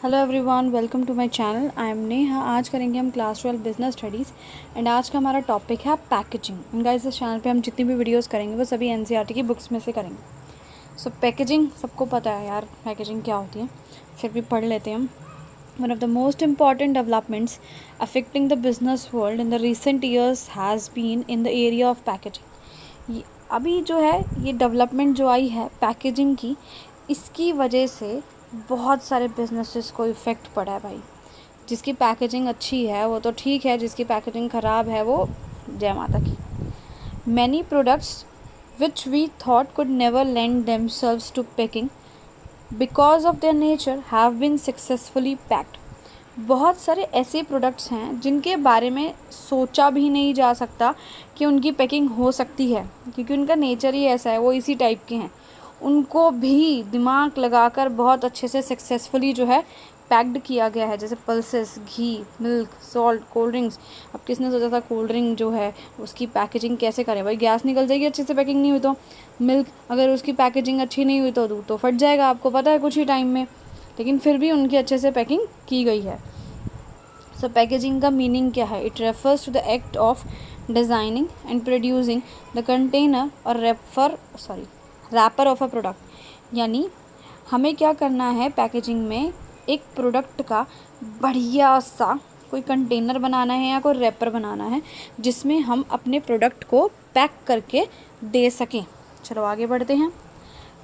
Hello everyone, welcome to my channel. I am Neha. आज करेंगे हम क्लास 12 बिजनेस स्टडीज़ एंड आज का हमारा टॉपिक है पैकेजिंग। एंड गाइस, इस चैनल पे हम जितनी भी वीडियोस करेंगे वो सभी एनसीईआरटी की बुक्स में से करेंगे। सो पैकेजिंग सबको पता है यार, पैकेजिंग क्या होती है, फिर भी पढ़ लेते हैं हम। One of the most important developments affecting the business world in the recent years has been in the area of packaging. अभी जो है ये डेवलपमेंट जो आई है पैकेजिंग की, इसकी वजह से बहुत सारे बिजनेसेस को इफ़ेक्ट पड़ा है भाई। जिसकी पैकेजिंग अच्छी है वो तो ठीक है, जिसकी पैकेजिंग ख़राब है वो जय माता की। Many products which we thought could never lend themselves to packing because of their nature have been successfully packed. बहुत सारे ऐसे प्रोडक्ट्स हैं जिनके बारे में सोचा भी नहीं जा सकता कि उनकी पैकिंग हो सकती है, क्योंकि उनका नेचर ही ऐसा है, वो इसी टाइप के हैं। उनको भी दिमाग लगाकर बहुत अच्छे से सक्सेसफुली जो है पैक्ड किया गया है। जैसे पल्सेस, घी, मिल्क, सॉल्ट, कोल्ड ड्रिंक्स। अब किसने सोचा था कोल्ड ड्रिंक जो है उसकी पैकेजिंग कैसे करें भाई, गैस निकल जाएगी अच्छे से पैकिंग नहीं हुई तो। मिल्क अगर उसकी पैकेजिंग अच्छी नहीं हुई तो दूध तो फट जाएगा, आपको पता है, कुछ ही टाइम में। लेकिन फिर भी उनकी अच्छे से पैकिंग की गई है। सो पैकेजिंग का मीनिंग क्या है? It refers to the act of designing and producing the container और रैपर ऑफ अ प्रोडक्ट। यानी हमें क्या करना है, पैकेजिंग में एक प्रोडक्ट का बढ़िया सा कोई कंटेनर बनाना है या कोई रैपर बनाना है जिसमें हम अपने प्रोडक्ट को पैक करके दे सकें। चलो आगे बढ़ते हैं।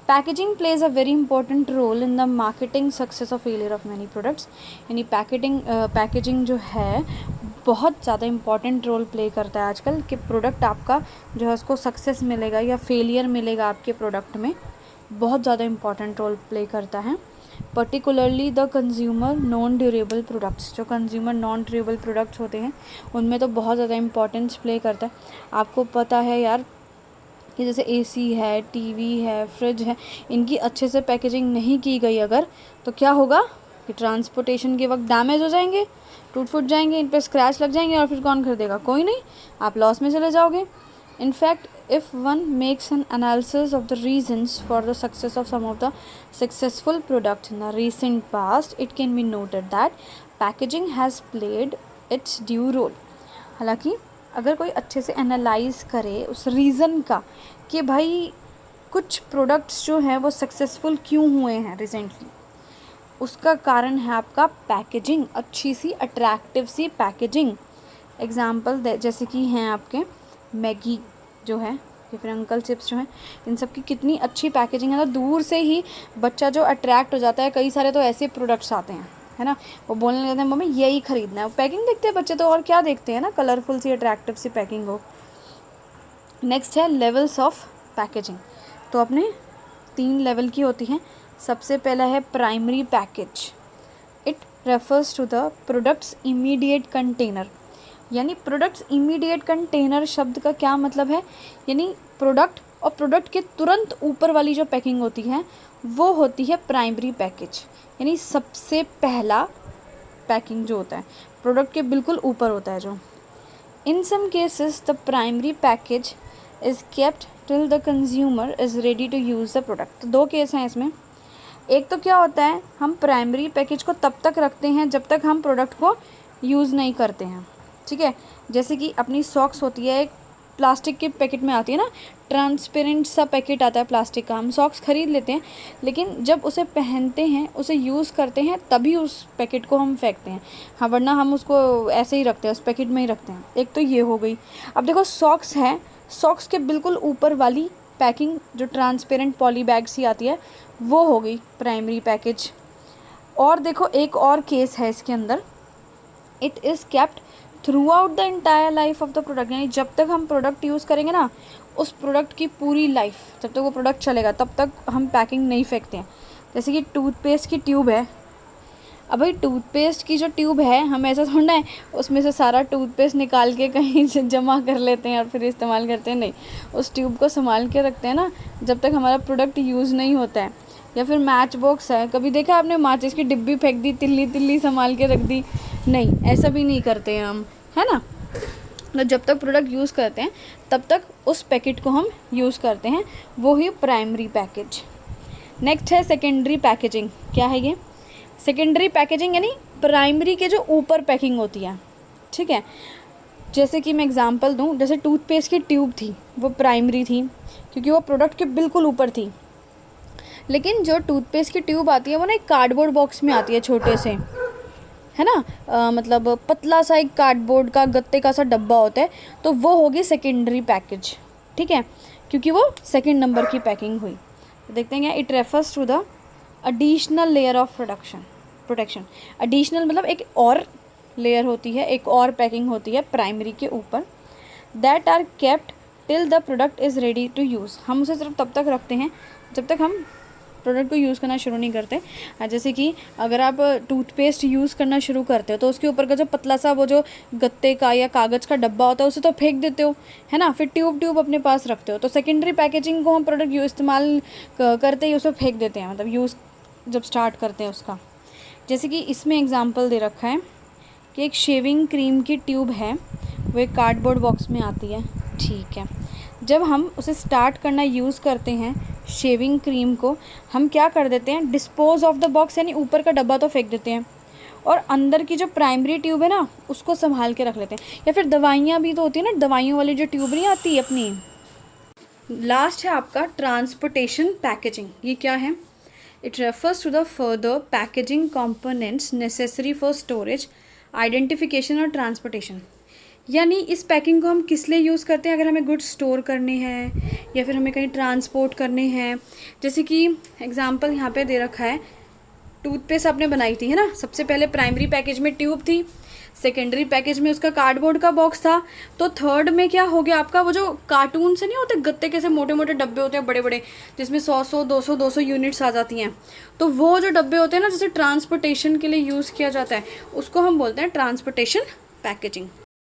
Packaging plays a very important role in the marketing success और फेलियर ऑफ मैनी प्रोडक्ट्स। यानी पैकेजिंग जो है बहुत ज़्यादा इंपॉर्टेंट रोल प्ले करता है आजकल कि प्रोडक्ट आपका जो है उसको सक्सेस मिलेगा या फेलियर मिलेगा आपके प्रोडक्ट में, बहुत ज़्यादा इंपॉर्टेंट रोल प्ले करता है। Particularly the consumer non durable products. जो कंज्यूमर नॉन ड्यूरेबल प्रोडक्ट्स होते हैं उनमें तो बहुत ज़्यादा इंपॉर्टेंस प्ले करता है। आपको पता है यार कि जैसे एसी है, टीवी है, फ्रिज है, इनकी अच्छे से पैकेजिंग नहीं की गई अगर, तो क्या होगा कि ट्रांसपोर्टेशन के वक्त डैमेज हो जाएंगे, टूट फूट जाएंगे, इन पर स्क्रैच लग जाएंगे और फिर कौन खरीदेगा? कोई नहीं, आप लॉस में चले जाओगे। In fact if one makes an analysis of the reasons for the success of some of the successful products in the recent past, it can be noted that packaging has played its due role। हालांकि अगर कोई अच्छे से analyse करे उस reason का कि भाई कुछ प्रोडक्ट्स जो हैं वो सक्सेसफुल क्यों हुए हैं रिसेंटली, उसका कारण है आपका पैकेजिंग, अच्छी सी अट्रैक्टिव सी पैकेजिंग। एग्जाम्पल जैसे कि हैं आपके मैगी जो है या फिर अंकल चिप्स जो हैं, इन सब की कितनी अच्छी पैकेजिंग है ना, दूर से ही बच्चा जो अट्रैक्ट हो जाता है। कई सारे तो ऐसे प्रोडक्ट्स आते हैं, है ना, वो बोलने लगते हैं मम्मी यही खरीदना है। वो पैकिंग देखते हैं बच्चे तो और क्या देखते हैं ना, कलरफुल सी अट्रैक्टिव सी पैकिंग हो। नेक्स्ट है लेवल्स ऑफ पैकेजिंग। तो अपने 3 लेवल की होती हैं। सबसे पहला है primary package. It refers to the products immediate container. यानी प्रोडक्ट्स इमीडिएट कंटेनर शब्द का क्या मतलब है? यानी प्रोडक्ट और प्रोडक्ट के तुरंत ऊपर वाली जो पैकिंग होती है वो होती है प्राइमरी पैकेज। यानी सबसे पहला पैकिंग जो होता है प्रोडक्ट के बिल्कुल ऊपर होता है जो। In some cases the primary package is kept till the consumer is ready to use the product. तो 2 केस हैं इसमें। एक तो क्या होता है, हम प्राइमरी पैकेज को तब तक रखते हैं जब तक हम प्रोडक्ट को यूज़ नहीं करते हैं, ठीक है। जैसे कि अपनी सॉक्स होती है, एक प्लास्टिक के पैकेट में आती है ना, ट्रांसपेरेंट सा पैकेट आता है प्लास्टिक का। हम सॉक्स खरीद लेते हैं लेकिन जब उसे पहनते हैं, उसे यूज़ करते हैं, तभी उस पैकेट को हम फेंकते हैं। हाँ, वरना हम उसको ऐसे ही रखते हैं, उस पैकेट में ही रखते हैं। एक तो ये हो गई। अब देखो सॉक्स है, सॉक्स के बिल्कुल ऊपर वाली पैकिंग जो ट्रांसपेरेंट पॉली बैग सी आती है वो हो गई प्राइमरी पैकेज। और देखो एक और केस है इसके अंदर, it is kept through out the entire life of the product. यानी जब तक हम प्रोडक्ट यूज़ करेंगे ना, उस प्रोडक्ट की पूरी लाइफ, जब तक वो प्रोडक्ट चलेगा तब तक हम पैकिंग नहीं फेंकते हैं। जैसे कि टूथपेस्ट की ट्यूब है। अब भाई टूथपेस्ट की जो ट्यूब है, हम ऐसा थोड़ा है उसमें से सारा टूथपेस्ट निकाल के कहीं जमा कर लेते हैं और फिर इस्तेमाल करते हैं, नहीं। उस ट्यूब को संभाल के रखते हैं ना जब तक हमारा प्रोडक्ट यूज़ नहीं होता है। या फिर मैच बॉक्स है, कभी देखा आपने माचिस की डिब्बी फेंक दी, तिल्ली तिल्ली संभाल के रख दी? नहीं, ऐसा भी नहीं करते हैं हम, है ना। तो जब तक प्रोडक्ट यूज़ करते हैं तब तक उस पैकेट को हम यूज़ करते हैं, वो ही प्राइमरी पैकेज। नेक्स्ट है सेकेंडरी पैकेजिंग। क्या है ये? सेकेंडरी पैकेजिंग यानी प्राइमरी के जो ऊपर पैकिंग होती है, ठीक है। जैसे कि मैं एग्जांपल दूं, जैसे टूथपेस्ट की ट्यूब थी वो प्राइमरी थी क्योंकि वो प्रोडक्ट के बिल्कुल ऊपर थी। लेकिन जो टूथपेस्ट की ट्यूब आती है वो ना एक कार्डबोर्ड बॉक्स में आती है छोटे से, है ना, मतलब पतला सा एक कार्डबोर्ड का गत्ते का सा डब्बा होता है, तो वो होगी सेकेंडरी पैकेज, ठीक है, क्योंकि वो सेकंड नंबर की पैकिंग हुई। तो देखते हैं, it refers to the additional layer of protection. Additional मतलब एक और लेयर होती है, एक और पैकिंग होती है प्राइमरी के ऊपर, that are kept till the product is ready to use. हम उसे सिर्फ तब तक रखते हैं जब तक हम प्रोडक्ट को यूज़ करना शुरू नहीं करते। जैसे कि अगर आप टूथपेस्ट यूज़ करना शुरू करते हो तो उसके ऊपर का जो पतला सा वो जो गत्ते का या कागज़ का डब्बा होता है उसे तो फेंक देते हो, है ना, फिर ट्यूब अपने पास रखते हो। तो सेकेंडरी पैकेजिंग को हम प्रोडक्ट इस्तेमाल करते ही उसे फेंक देते हैं, मतलब यूज़ जब स्टार्ट करते हैं उसका। जैसे कि इसमें एग्जाम्पल दे रखा है कि एक शेविंग क्रीम की ट्यूब है, वो एक कार्डबोर्ड बॉक्स में आती है, ठीक है। जब हम उसे स्टार्ट करना यूज़ करते हैं शेविंग क्रीम को, हम क्या कर देते हैं, डिस्पोज ऑफ द बॉक्स यानी ऊपर का डब्बा तो फेंक देते हैं और अंदर की जो प्राइमरी ट्यूब है ना उसको संभाल के रख लेते हैं। या फिर दवाइयाँ भी तो होती है ना, दवाइयों वाली जो ट्यूब नहीं आती है अपनी। लास्ट है आपका ट्रांसपोर्टेशन पैकेजिंग। ये क्या है? It refers to the further packaging components necessary for storage, identification और ट्रांसपोर्टेशन। यानी इस पैकिंग को हम किस लिए यूज़ करते हैं? अगर हमें गुड्स स्टोर करने हैं या फिर हमें कहीं ट्रांसपोर्ट करने हैं। जैसे कि एग्जांपल यहाँ पे दे रखा है, टूथपेस्ट आपने बनाई थी, है ना, सबसे पहले प्राइमरी पैकेज में ट्यूब थी, सेकेंडरी पैकेज में उसका कार्डबोर्ड का बॉक्स था, तो थर्ड में क्या हो गया आपका, वो जो कार्टून से नहीं होते गत्ते के से मोटे मोटे डब्बे होते हैं बड़े बड़े, जिसमें 100 200 यूनिट्स आ जाती हैं, तो वो जो डब्बे होते हैं ना, जैसे ट्रांसपोर्टेशन के लिए यूज़ किया जाता है, उसको हम बोलते हैं ट्रांसपोर्टेशन पैकेजिंग।